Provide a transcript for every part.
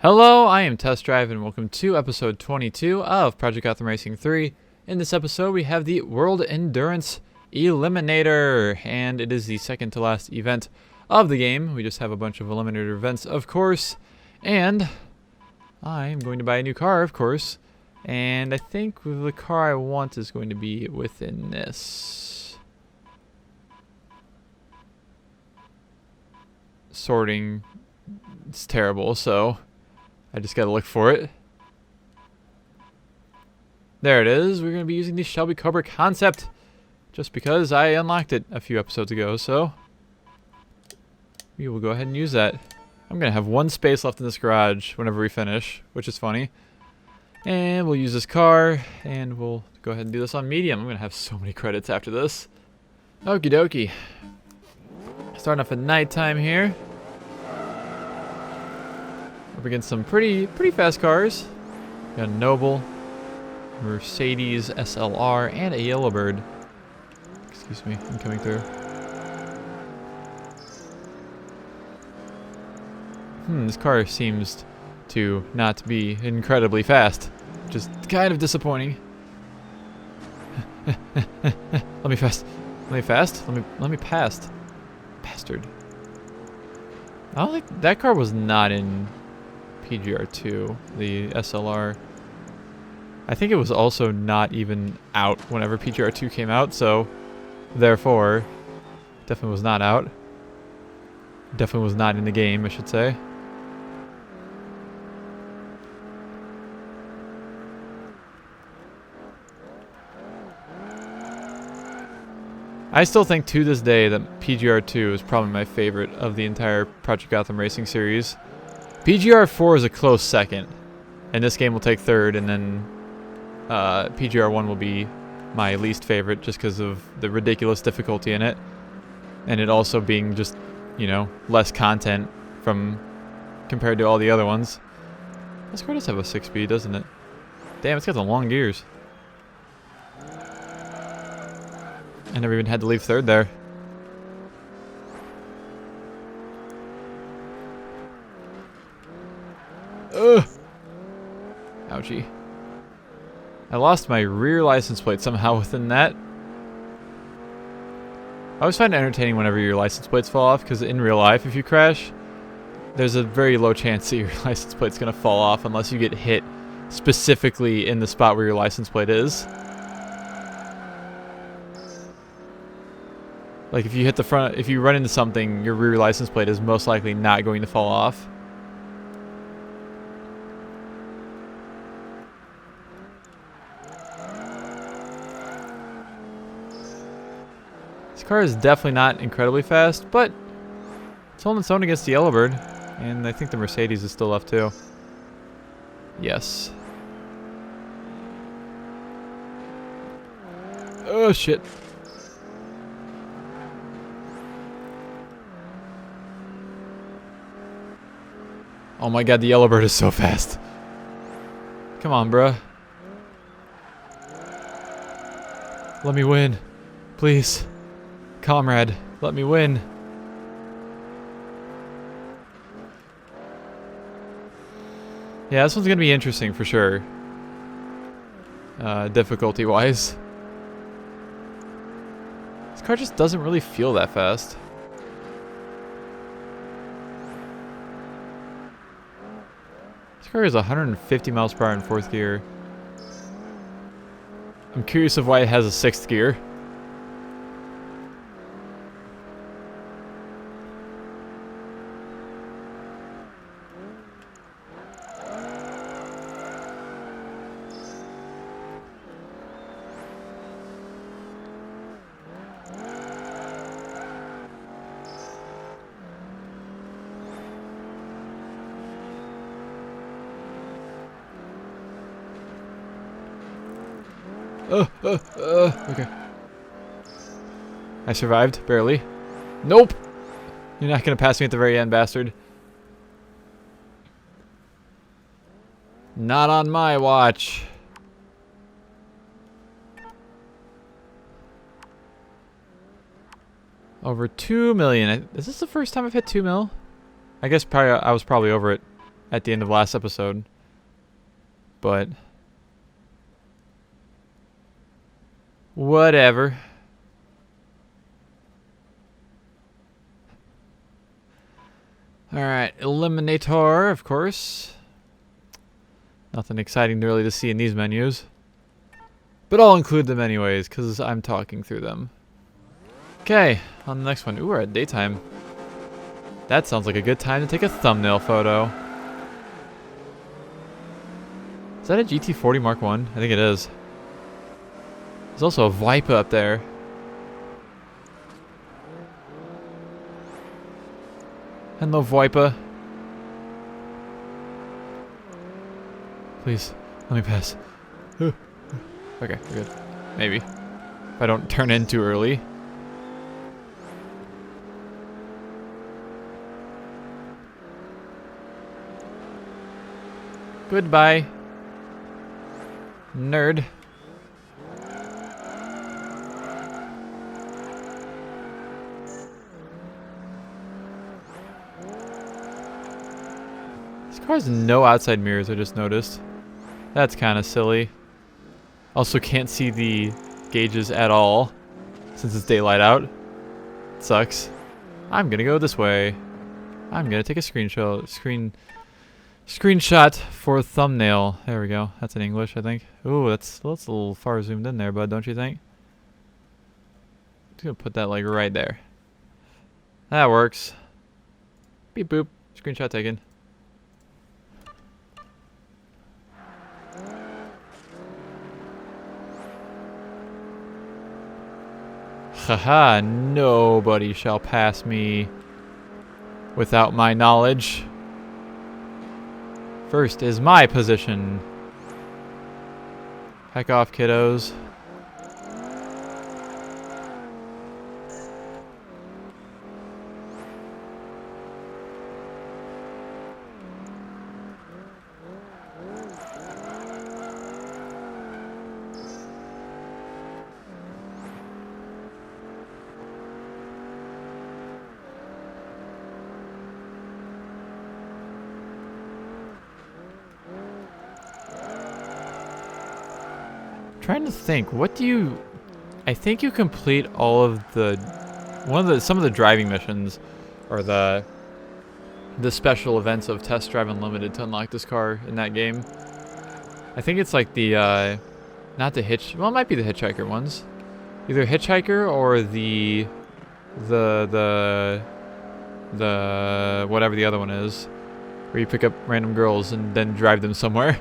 Hello, I am Test Drive and welcome to episode 22 of Project Gotham Racing 3. In this episode we have the World Endurance Eliminator, and it is the second to last event of the game. We just have a bunch of Eliminator events, of course, and I am going to buy a new car, of course, and I think the car I want is going to be within this. Sorting, it's terrible, so I just gotta look for it. There it is. We're gonna be using the Shelby Cobra Concept just because I unlocked it a few episodes ago, so we will go ahead and use that. I'm gonna have one space left in this garage whenever we finish, which is funny. And we'll use this car, and we'll go ahead and do this on medium. I'm gonna have so many credits after this. Okie dokie. Starting off at nighttime here. Up against some pretty fast cars. Got a Noble, Mercedes SLR, and a Yellowbird. Excuse me, I'm coming through. This car seems to not be incredibly fast, which is kind of disappointing. Let me fast. Let me fast. Let me past. Bastard. I don't think that car was not in PGR2, the SLR. I think it was also not even out whenever PGR2 came out, so therefore definitely was not out. Definitely was not in the game, I should say. I still think to this day that PGR2 is probably my favorite of the entire Project Gotham Racing series. PGR4 is a close second, and this game will take third, and then PGR1 will be my least favorite just because of the ridiculous difficulty in it, and it also being just, you know, less content from compared to all the other ones. This car does have a 6-speed, doesn't it? Damn, it's got the long gears. I never even had to leave third there. Ugh! Ouchie. I lost my rear license plate somehow within that. I always find it entertaining whenever your license plates fall off, because in real life, if you crash, there's a very low chance that your license plate's going to fall off unless you get hit specifically in the spot where your license plate is. Like if you hit the front, if you run into something, your rear license plate is most likely not going to fall off. This car is definitely not incredibly fast, but it's holding its own against the Yellowbird, and I think the Mercedes is still left too. Yes. Oh shit. Oh my god, the Yellowbird is so fast. Come on, bruh. Let me win. Please. Comrade, let me win. Yeah, this one's gonna be interesting for sure. Difficulty-wise. This car just doesn't really feel that fast. This car is 150 miles per hour in 4th gear. I'm curious of why it has a 6th gear. Okay. I survived, barely. Nope! You're not gonna pass me at the very end, bastard. Not on my watch. Over 2 million. Is this the first time I've hit 2 mil? I guess probably I was probably over it at the end of last episode. But whatever. Alright, Eliminator, of course. Nothing exciting really to see in these menus. But I'll include them anyways, because I'm talking through them. Okay, on the next one. Ooh, we're at daytime. That sounds like a good time to take a thumbnail photo. Is that a GT40 Mark 1? I think it is. There's also a Viper up there. Hello, Viper. Please, let me pass. Okay, we're good. Maybe. If I don't turn in too early. Goodbye. Nerd. This car has no outside mirrors, I just noticed. That's kind of silly. Also can't see the gauges at all since it's daylight out. It sucks. I'm gonna go this way. I'm gonna take a screenshot for a thumbnail. There we go. That's in English, I think. Ooh, that's a little far zoomed in there, bud, don't you think? I'm just gonna put that like right there. That works. Beep boop. Screenshot taken. Haha, nobody shall pass me without my knowledge. First is my position. Heck off, kiddos. Trying to think, what do you... I think you complete all of the... some of the driving missions, or the special events of Test Drive Unlimited to unlock this car in that game. I think it's like the, not the well, it might be the Hitchhiker ones. Either Hitchhiker or the whatever the other one is, where you pick up random girls and then drive them somewhere.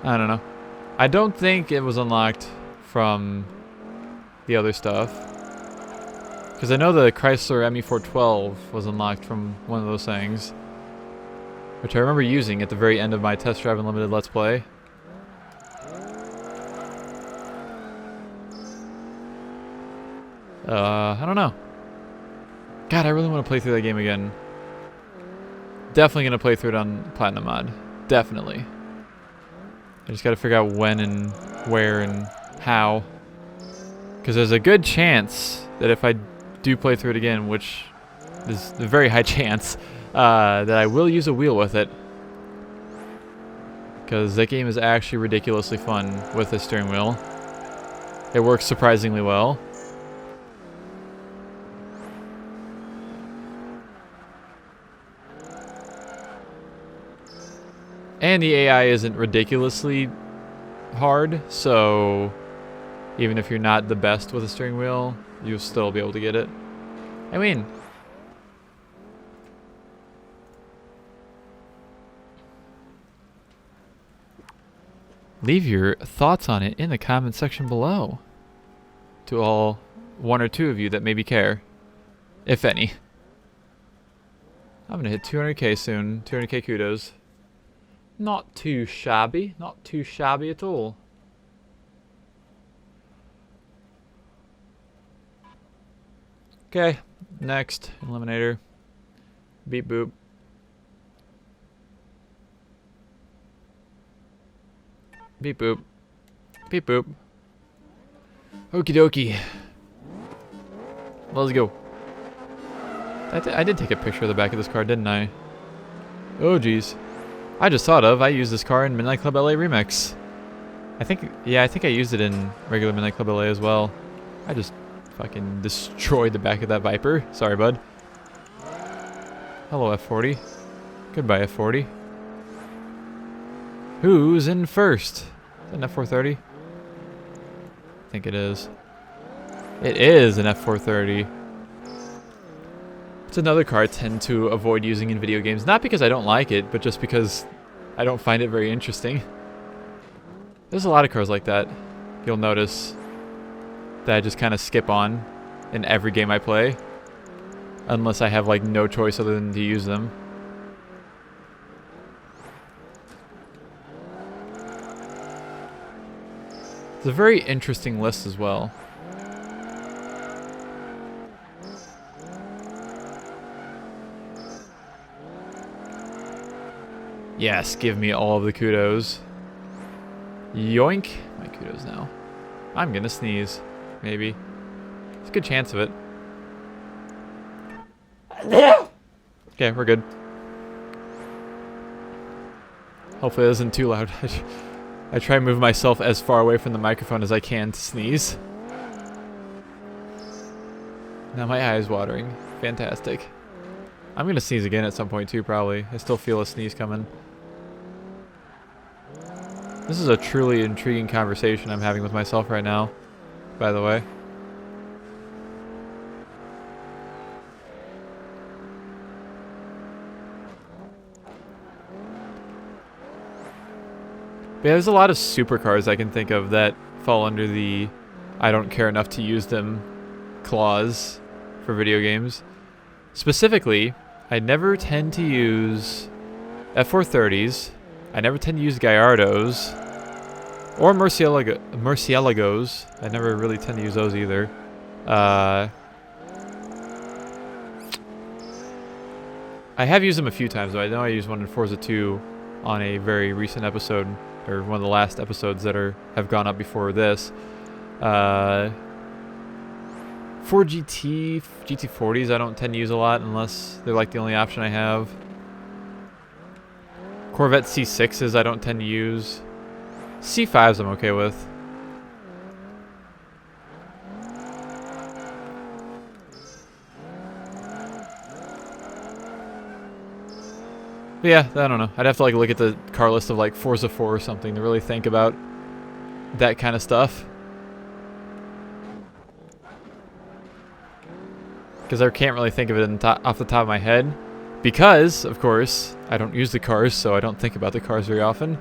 I don't know. I don't think it was unlocked from the other stuff. Because I know the Chrysler ME412 was unlocked from one of those things. Which I remember using at the very end of my Test Drive Unlimited Let's Play. I don't know. God, I really want to play through that game again. Definitely going to play through it on Platinum Mod. Definitely. I just gotta figure out when and where and how. Because there's a good chance that if I do play through it again, which is a very high chance, that I will use a wheel with it. Because that game is actually ridiculously fun with the steering wheel. It works surprisingly well. And the AI isn't ridiculously hard, so even if you're not the best with a steering wheel, you'll still be able to get it. I mean, leave your thoughts on it in the comment section below. To all one or two of you that maybe care, if any. I'm gonna hit 200k soon. 200k kudos. Not too shabby. Not too shabby at all. Okay, next. Eliminator. Beep boop. Beep boop. Beep boop. Okie dokie. Let's go. I did take a picture of the back of this car, didn't I? Oh, jeez. I just thought of, I used this car in Midnight Club LA Remix. I think I used it in regular Midnight Club LA as well. I just fucking destroyed the back of that Viper. Sorry, bud. Hello, F40. Goodbye, F40. Who's in first? Is that an F430? I think it is. It is an F430. It's another car I tend to avoid using in video games. Not because I don't like it, but just because I don't find it very interesting. There's a lot of cars like that. You'll notice that I just kind of skip on in every game I play. Unless I have like no choice other than to use them. It's a very interesting list as well. Yes, give me all of the kudos. Yoink. My kudos now. I'm gonna sneeze. Maybe. There's a good chance of it. Okay, we're good. Hopefully it isn't too loud. I try and move myself as far away from the microphone as I can to sneeze. Now my eye is watering. Fantastic. I'm gonna sneeze again at some point too, probably. I still feel a sneeze coming. This is a truly intriguing conversation I'm having with myself right now, by the way. But yeah, there's a lot of supercars I can think of that fall under the I don't care enough to use them clause for video games. Specifically, I never tend to use F430s. I never tend to use Gallardos or Murcielagos. I never really tend to use those either. I have used them a few times, though. I know I used one in Forza 2 on a very recent episode, or one of the last episodes that have gone up before this. For GT40s, I don't tend to use a lot unless they're like the only option I have. Corvette C6s I don't tend to use. C5s I'm okay with. But yeah, I don't know. I'd have to like look at the car list of like Forza 4 or something to really think about that kind of stuff. Because I can't really think of it off the top of my head. Because, of course, I don't use the cars, so I don't think about the cars very often.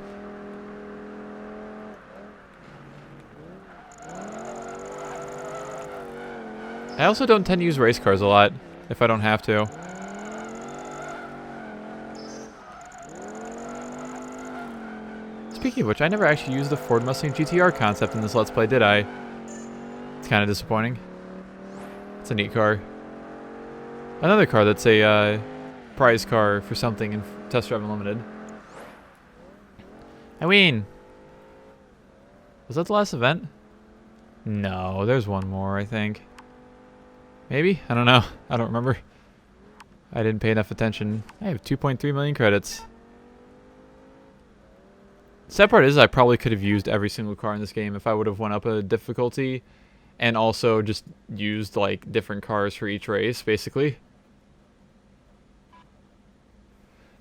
I also don't tend to use race cars a lot, if I don't have to. Speaking of which, I never actually used the Ford Mustang GTR concept in this Let's Play, did I? It's kind of disappointing. It's a neat car. Another car that's a prize car for something in Test Drive Unlimited. I mean, was that the last event? No, there's one more, I think. Maybe? I don't know. I don't remember. I didn't pay enough attention. I have 2.3 million credits. The sad part is I probably could have used every single car in this game if I would have went up a difficulty and also just used like different cars for each race, basically.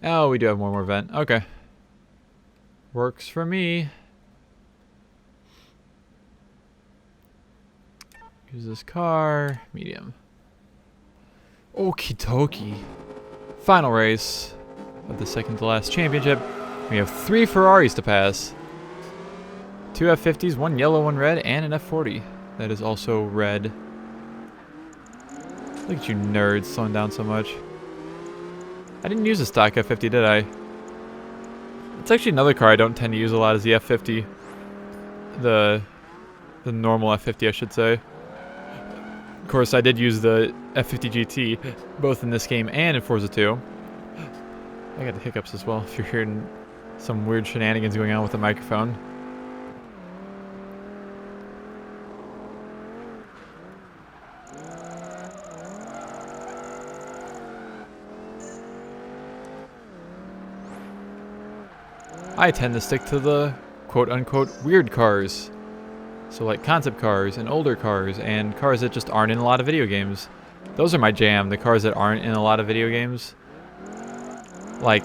Oh, we do have one more event. Okay. Works for me. Use this car. Medium. Okie dokie. Final race of the second to last championship. We have 3 Ferraris to pass. 2 F50s, 1 yellow, 1 red, and an F40. That is also red. Look at you nerds slowing down so much. I didn't use a stock F50, did I? It's actually another car I don't tend to use a lot is the F50. The normal F50, I should say. Of course, I did use the F50 GT, both in this game and in Forza 2. I got the hiccups as well, if you're hearing some weird shenanigans going on with the microphone. I tend to stick to the quote-unquote weird cars. So like concept cars and older cars and cars that just aren't in a lot of video games. Those are my jam, the cars that aren't in a lot of video games. Like,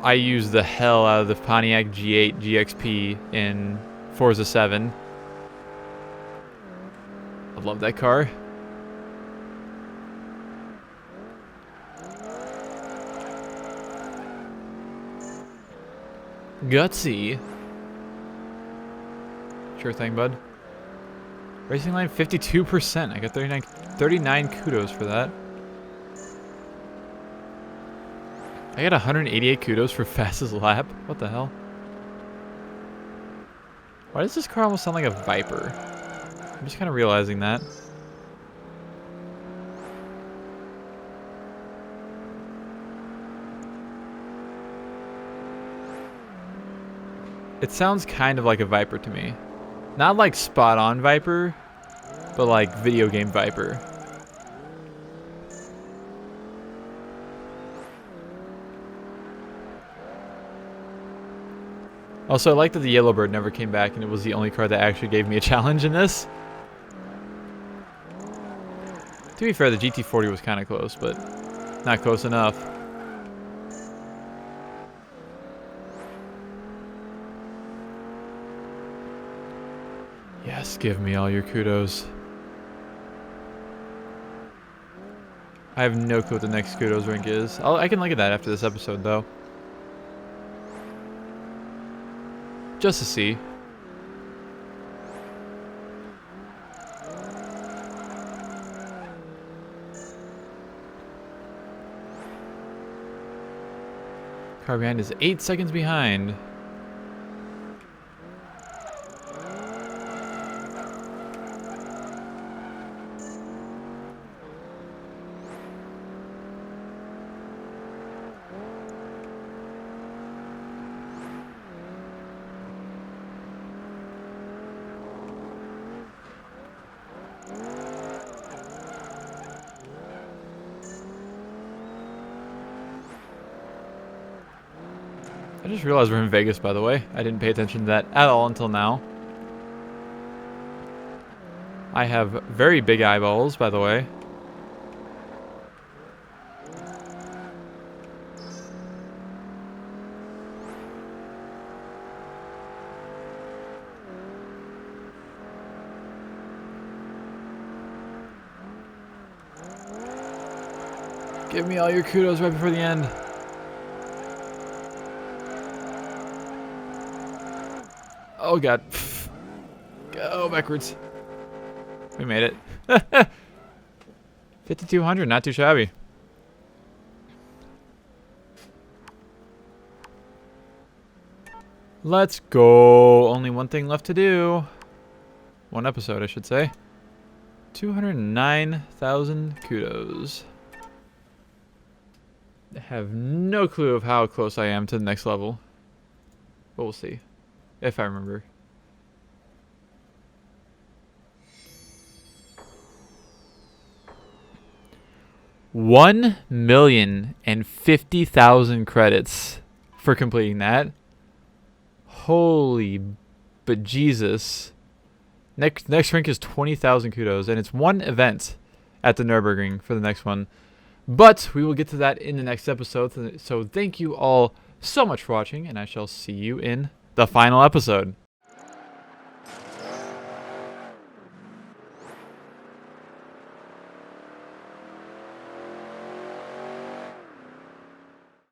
I use the hell out of the Pontiac G8 GXP in Forza 7. I love that car. Gutsy. Sure thing, bud. Racing line 52%. I got 39 kudos for that. I got 188 kudos for fastest lap. What the hell? Why does this car almost sound like a Viper? I'm just kind of realizing that. It sounds kind of like a Viper to me. Not like spot on Viper, but like video game Viper. Also, I like that the Yellowbird never came back and it was the only car that actually gave me a challenge in this. To be fair, the GT40 was kind of close, but not close enough. Yes, give me all your kudos. I have no clue what the next kudos rank is. I can look at that after this episode, though. Just to see. Car behind is 8 seconds behind. I just realized we're in Vegas, by the way. I didn't pay attention to that at all until now. I have very big eyeballs, by the way. Give me all your kudos right before the end. Oh god. Go backwards. We made it. 5,200, not too shabby. Let's go. Only one thing left to do. One episode, I should say. 209,000 kudos. I have no clue of how close I am to the next level. But we'll see. If I remember. $1,050,000 credits for completing that. Holy bejesus. Next rank is 20,000 kudos, and it's one event at the Nürburgring for the next one. But we will get to that in the next episode. So thank you all so much for watching, and I shall see you in the final episode.